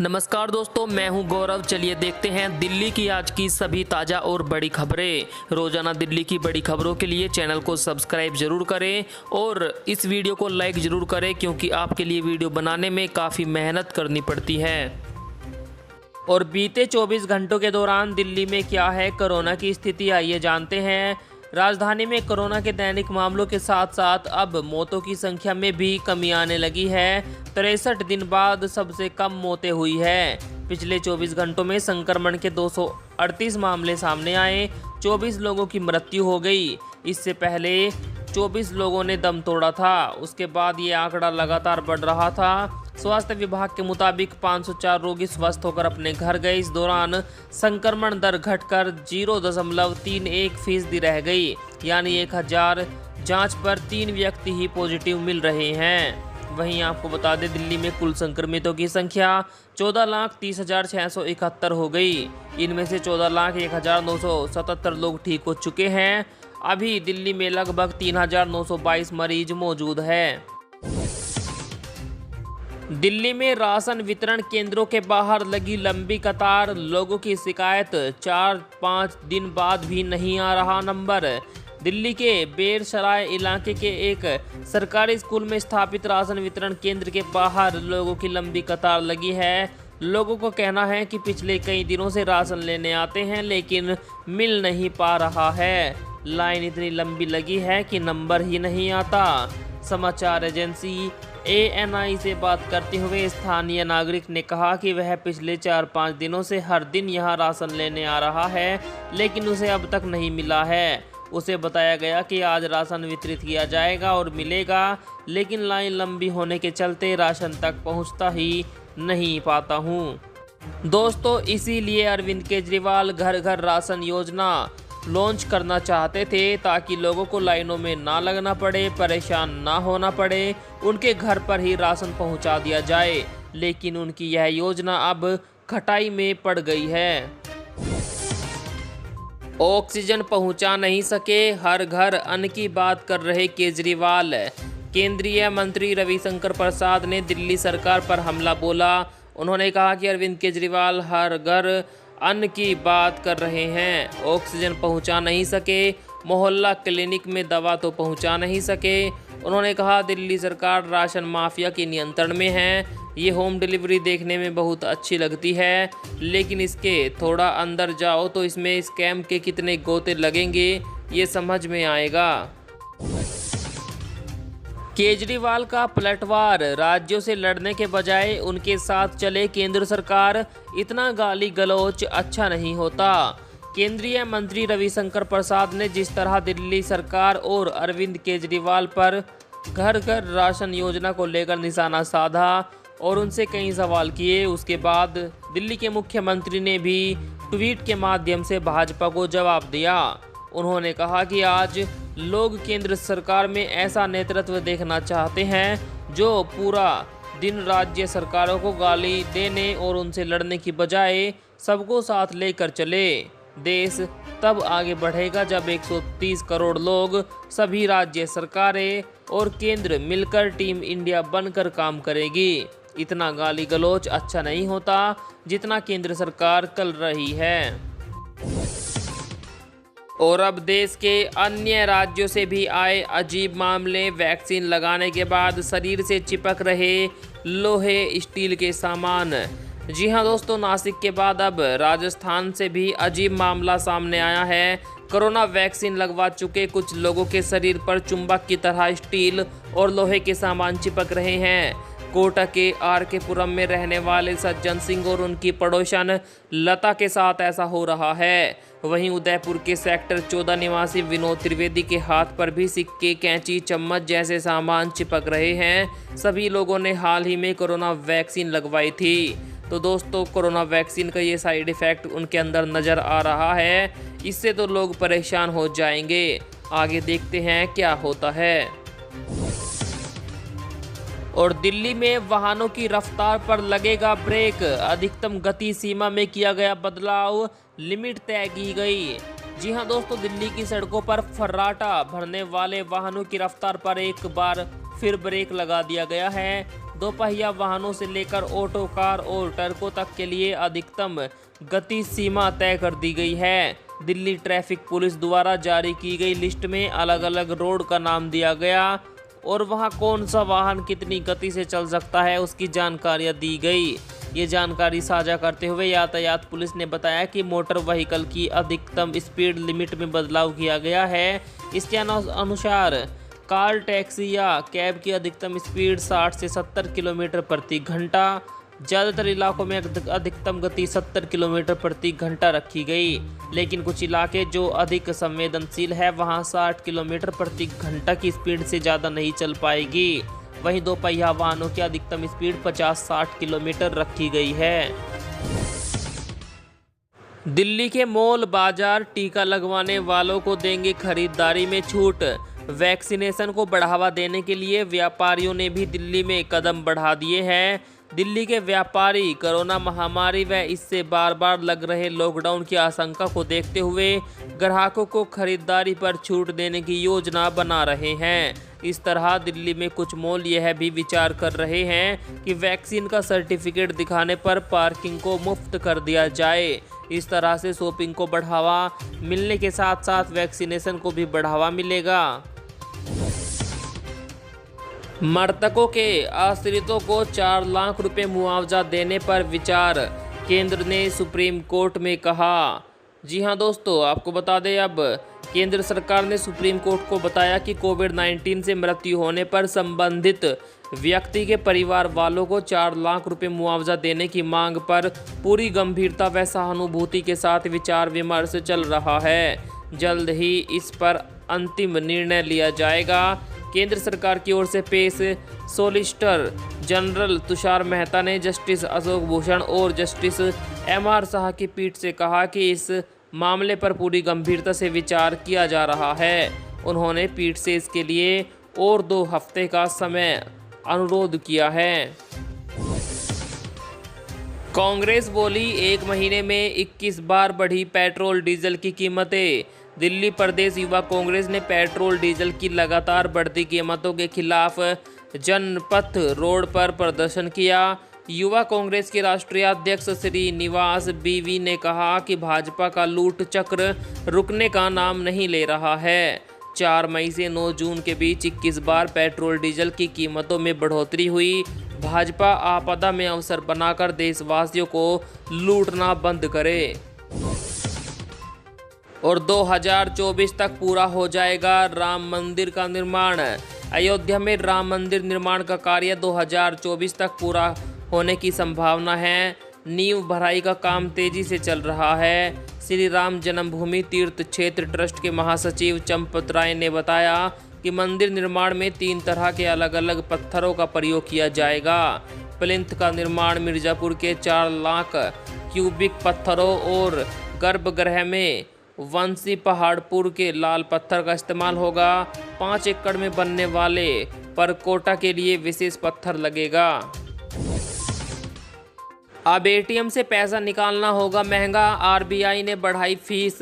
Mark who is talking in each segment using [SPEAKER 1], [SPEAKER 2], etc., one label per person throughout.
[SPEAKER 1] नमस्कार दोस्तों, मैं हूं गौरव। चलिए देखते हैं दिल्ली की आज की सभी ताज़ा और बड़ी खबरें। रोजाना दिल्ली की बड़ी खबरों के लिए चैनल को सब्सक्राइब जरूर करें और इस वीडियो को लाइक जरूर करें, क्योंकि आपके लिए वीडियो बनाने में काफ़ी मेहनत करनी पड़ती है। और बीते 24 घंटों के दौरान दिल्ली में क्या है कोरोना की स्थिति, आइए जानते हैं। राजधानी में कोरोना के दैनिक मामलों के साथ साथ अब मौतों की संख्या में भी कमी आने लगी है। 63 दिन बाद सबसे कम मौतें हुई है। पिछले 24 घंटों में संक्रमण के 238 मामले सामने आए, 24 लोगों की मृत्यु हो गई। इससे पहले 24 लोगों ने दम तोड़ा था। उसके बाद ये आंकड़ा लगातार बढ़ रहा था। स्वास्थ्य विभाग के मुताबिक 504 रोगी स्वस्थ होकर अपने घर गए। इस दौरान संक्रमण दर घटकर 0.31% रह गई, यानी 1000 जांच पर 3 व्यक्ति ही पॉजिटिव मिल रहे हैं। वहीं आपको बता दें, दिल्ली में कुल संक्रमितों की संख्या 14,30,671 हो गई। इनमें से 14,01,977 लोग ठीक हो चुके हैं। अभी दिल्ली में लगभग 3,922 मरीज मौजूद हैं। दिल्ली में राशन वितरण केंद्रों के बाहर लगी लंबी कतार, लोगों की शिकायत 4-5 दिन बाद भी नहीं आ रहा नंबर। दिल्ली के बेरसराय इलाके के एक सरकारी स्कूल में स्थापित राशन वितरण केंद्र के बाहर लोगों की लंबी कतार लगी है। लोगों को कहना है कि पिछले कई दिनों से राशन लेने आते हैं, लेकिन मिल नहीं पा रहा है। लाइन इतनी लंबी लगी है कि नंबर ही नहीं आता। समाचार एजेंसी ANI से बात करते हुए स्थानीय नागरिक ने कहा कि वह पिछले 4-5 दिनों से हर दिन यहां राशन लेने आ रहा है, लेकिन उसे अब तक नहीं मिला है। उसे बताया गया कि आज राशन वितरित किया जाएगा और मिलेगा, लेकिन लाइन लंबी होने के चलते राशन तक पहुंचता ही नहीं पाता हूं। दोस्तों, इसीलिए अरविंद केजरीवाल घर घर राशन योजना लॉन्च करना चाहते थे, ताकि लोगों को लाइनों में ना लगना पड़े, परेशान ना होना पड़े, उनके घर पर ही राशन पहुंचा दिया जाए। लेकिन उनकी यह योजना अब खटाई में पड़ गई है। ऑक्सीजन पहुंचा नहीं सके, हर घर अन्न की बात कर रहे केजरीवाल। केंद्रीय मंत्री रविशंकर प्रसाद ने दिल्ली सरकार पर हमला बोला। उन्होंने कहा कि अरविंद केजरीवाल हर घर अन्न की बात कर रहे हैं, ऑक्सीजन पहुंचा नहीं सके, मोहल्ला क्लिनिक में दवा तो पहुंचा नहीं सके। उन्होंने कहा दिल्ली सरकार राशन माफिया के नियंत्रण में है। ये होम डिलीवरी देखने में बहुत अच्छी लगती है, लेकिन इसके थोड़ा अंदर जाओ तो इसमें स्कैम के कितने गोते लगेंगे ये समझ में आएगा। केजरीवाल का पलटवार, राज्यों से लड़ने के बजाय उनके साथ चले केंद्र सरकार, इतना गाली गलौच अच्छा नहीं होता। केंद्रीय मंत्री रविशंकर प्रसाद ने जिस तरह दिल्ली सरकार और अरविंद केजरीवाल पर घर घर राशन योजना को लेकर निशाना साधा और उनसे कई सवाल किए, उसके बाद दिल्ली के मुख्यमंत्री ने भी ट्वीट के माध्यम से भाजपा को जवाब दिया। उन्होंने कहा कि आज लोग केंद्र सरकार में ऐसा नेतृत्व देखना चाहते हैं जो पूरा दिन राज्य सरकारों को गाली देने और उनसे लड़ने की बजाय सबको साथ लेकर चले। देश तब आगे बढ़ेगा जब 130 करोड़ लोग, सभी राज्य सरकारें और केंद्र मिलकर टीम इंडिया बनकर काम करेगी। इतना गाली गलौच अच्छा नहीं होता जितना केंद्र सरकार कर रही है। और अब देश के अन्य राज्यों से भी आए अजीब मामले। वैक्सीन लगाने के बाद शरीर से चिपक रहे लोहे स्टील के सामान। जी हां दोस्तों, नासिक के बाद अब राजस्थान से भी अजीब मामला सामने आया है। कोरोना वैक्सीन लगवा चुके कुछ लोगों के शरीर पर चुंबक की तरह स्टील और लोहे के सामान चिपक रहे हैं। कोटा के RK पुरम में रहने वाले सज्जन सिंह और उनकी पड़ोसन लता के साथ ऐसा हो रहा है। वहीं उदयपुर के सेक्टर 14 निवासी विनोद त्रिवेदी के हाथ पर भी सिक्के, कैंची, चम्मच जैसे सामान चिपक रहे हैं। सभी लोगों ने हाल ही में कोरोना वैक्सीन लगवाई थी। तो दोस्तों, कोरोना वैक्सीन का ये साइड इफ़ेक्ट उनके अंदर नज़र आ रहा है। इससे तो लोग परेशान हो जाएंगे। आगे देखते हैं क्या होता है। और दिल्ली में वाहनों की रफ्तार पर लगेगा ब्रेक, अधिकतम गति सीमा में किया गया बदलाव, लिमिट तय की गई। जी हां दोस्तों, दिल्ली की सड़कों पर फर्राटा भरने वाले वाहनों की रफ्तार पर एक बार फिर ब्रेक लगा दिया गया है। दोपहिया वाहनों से लेकर ऑटो, कार और ट्रकों तक के लिए अधिकतम गति सीमा तय कर दी गई है। दिल्ली ट्रैफिक पुलिस द्वारा जारी की गई लिस्ट में अलग अलग रोड का नाम दिया गया और वहां कौन सा वाहन कितनी गति से चल सकता है उसकी जानकारियां दी गई। ये जानकारी साझा करते हुए यातायात पुलिस ने बताया कि मोटर व्हीकल की अधिकतम स्पीड लिमिट में बदलाव किया गया है। इसके अनुसार कार, टैक्सी या कैब की अधिकतम स्पीड 60 से 70 किलोमीटर प्रति घंटा, ज़्यादातर इलाकों में अधिकतम गति 70 किलोमीटर प्रति घंटा रखी गई, लेकिन कुछ इलाके जो अधिक संवेदनशील है वहां 60 किलोमीटर प्रति घंटा की स्पीड से ज़्यादा नहीं चल पाएगी। वहीं दोपहिया वाहनों की अधिकतम स्पीड 50-60 किलोमीटर रखी गई है। दिल्ली के मॉल बाजार टीका लगवाने वालों को देंगे खरीदारी में छूट। वैक्सीनेशन को बढ़ावा देने के लिए व्यापारियों ने भी दिल्ली में कदम बढ़ा दिए हैं। दिल्ली के व्यापारी कोरोना महामारी व इससे बार बार लग रहे लॉकडाउन की आशंका को देखते हुए ग्राहकों को खरीदारी पर छूट देने की योजना बना रहे हैं। इस तरह दिल्ली में कुछ मॉल यह भी विचार कर रहे हैं कि वैक्सीन का सर्टिफिकेट दिखाने पर पार्किंग को मुफ्त कर दिया जाए। इस तरह से शॉपिंग को बढ़ावा मिलने के साथ साथ वैक्सीनेशन को भी बढ़ावा मिलेगा। मृतकों के आश्रितों को 4 लाख रुपए मुआवजा देने पर विचार, केंद्र ने सुप्रीम कोर्ट में कहा। जी हां दोस्तों, आपको बता दें अब केंद्र सरकार ने सुप्रीम कोर्ट को बताया कि कोविड-19 से मृत्यु होने पर संबंधित व्यक्ति के परिवार वालों को 4 लाख रुपए मुआवजा देने की मांग पर पूरी गंभीरता व सहानुभूति के साथ विचार विमर्श चल रहा है। जल्द ही इस पर अंतिम निर्णय लिया जाएगा। केंद्र सरकार की ओर से पेश सॉलिसिटर जनरल तुषार मेहता ने जस्टिस अशोक भूषण और जस्टिस MR शाह की पीठ से कहा कि इस मामले पर पूरी गंभीरता से विचार किया जा रहा है। उन्होंने पीठ से इसके लिए और 2 हफ्ते का समय अनुरोध किया है। कांग्रेस बोली 1 महीने में 21 बार बढ़ी पेट्रोल डीजल की कीमतें। दिल्ली प्रदेश युवा कांग्रेस ने पेट्रोल डीजल की लगातार बढ़ती कीमतों के खिलाफ जनपथ रोड पर प्रदर्शन किया। युवा कांग्रेस के राष्ट्रीय अध्यक्ष श्रीनिवास बीवी ने कहा कि भाजपा का लूट चक्र रुकने का नाम नहीं ले रहा है। 4 मई से 9 जून के बीच 21 बार पेट्रोल डीजल की कीमतों में बढ़ोतरी हुई। भाजपा आपदा में अवसर बनाकर देशवासियों को लूटना बंद करे और 2024 तक पूरा हो जाएगा राम मंदिर का निर्माण। अयोध्या में राम मंदिर निर्माण का कार्य 2024 तक पूरा होने की संभावना है। नींव भराई का काम तेजी से चल रहा है। श्री राम जन्मभूमि तीर्थ क्षेत्र ट्रस्ट के महासचिव चंपत राय ने बताया कि मंदिर निर्माण में 3 तरह के अलग अलग पत्थरों का प्रयोग किया जाएगा। प्लिंथ का निर्माण मिर्जापुर के 4 लाख क्यूबिक पत्थरों और गर्भगृह में वंशी पहाड़पुर के लाल पत्थर का इस्तेमाल होगा। 5 एकड़ में बनने वाले परकोटा के लिए विशेष पत्थर लगेगा। अब ATM से पैसा निकालना होगा महंगा, RBI ने बढ़ाई फीस।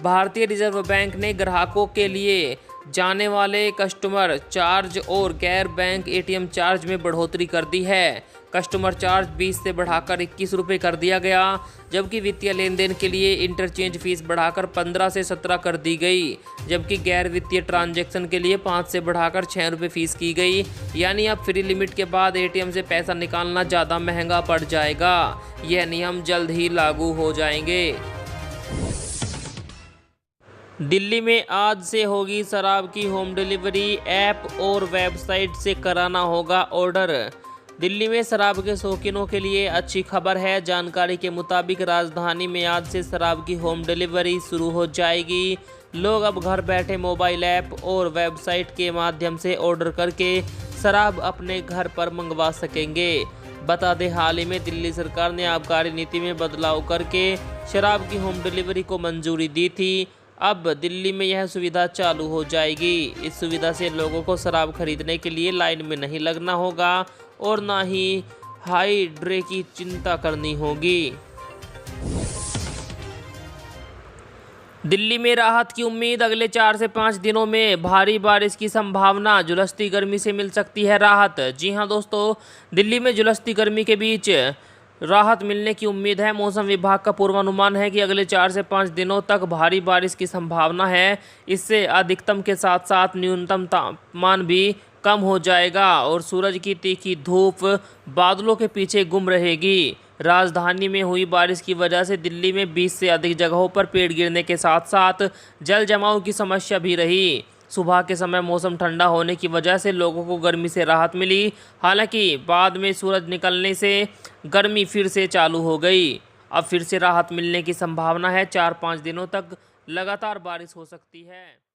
[SPEAKER 1] भारतीय रिजर्व बैंक ने ग्राहकों के लिए जाने वाले कस्टमर चार्ज और गैर बैंक ATM चार्ज में बढ़ोतरी कर दी है। कस्टमर चार्ज 20 से बढ़ाकर 21 रुपये कर दिया गया, जबकि वित्तीय लेन देन के लिए इंटरचेंज फीस बढ़ाकर 15 से 17 कर दी गई, जबकि गैर वित्तीय ट्रांजैक्शन के लिए 5 से बढ़ाकर 6 रुपये फीस की गई। यानी अब फ्री लिमिट के बाद ATM से पैसा निकालना ज़्यादा महंगा पड़ जाएगा। यह नियम जल्द ही लागू हो जाएंगे। दिल्ली में आज से होगी शराब की होम डिलीवरी, ऐप और वेबसाइट से कराना होगा ऑर्डर। दिल्ली में शराब के शौकीनों के लिए अच्छी खबर है। जानकारी के मुताबिक राजधानी में आज से शराब की होम डिलीवरी शुरू हो जाएगी। लोग अब घर बैठे मोबाइल ऐप और वेबसाइट के माध्यम से ऑर्डर करके शराब अपने घर पर मंगवा सकेंगे। बता दें, हाल ही में दिल्ली सरकार ने आबकारी नीति में बदलाव करके शराब की होम डिलीवरी को मंजूरी दी थी। अब दिल्ली में यह सुविधा चालू हो जाएगी। इस सुविधा से लोगों को शराब खरीदने के लिए लाइन में नहीं लगना होगा और ना ही हाई ड्रे की चिंता करनी होगी। दिल्ली में राहत की उम्मीद, अगले 4 से 5 दिनों में भारी बारिश की संभावना, झुलसती गर्मी से मिल सकती है राहत। जी हां दोस्तों, दिल्ली में झुलसती गर्मी के बीच राहत मिलने की उम्मीद है। मौसम विभाग का पूर्वानुमान है कि अगले 4 से 5 दिनों तक भारी बारिश की संभावना है। इससे अधिकतम के साथ साथ न्यूनतम तापमान भी कम हो जाएगा और सूरज की तीखी धूप बादलों के पीछे गुम रहेगी। राजधानी में हुई बारिश की वजह से दिल्ली में 20 से अधिक जगहों पर पेड़ गिरने के साथ साथ जल जमाव की समस्या भी रही। सुबह के समय मौसम ठंडा होने की वजह से लोगों को गर्मी से राहत मिली। हालांकि बाद में सूरज निकलने से गर्मी फिर से चालू हो गई। अब फिर से राहत मिलने की संभावना है। 4-5 दिनों तक लगातार बारिश हो सकती है।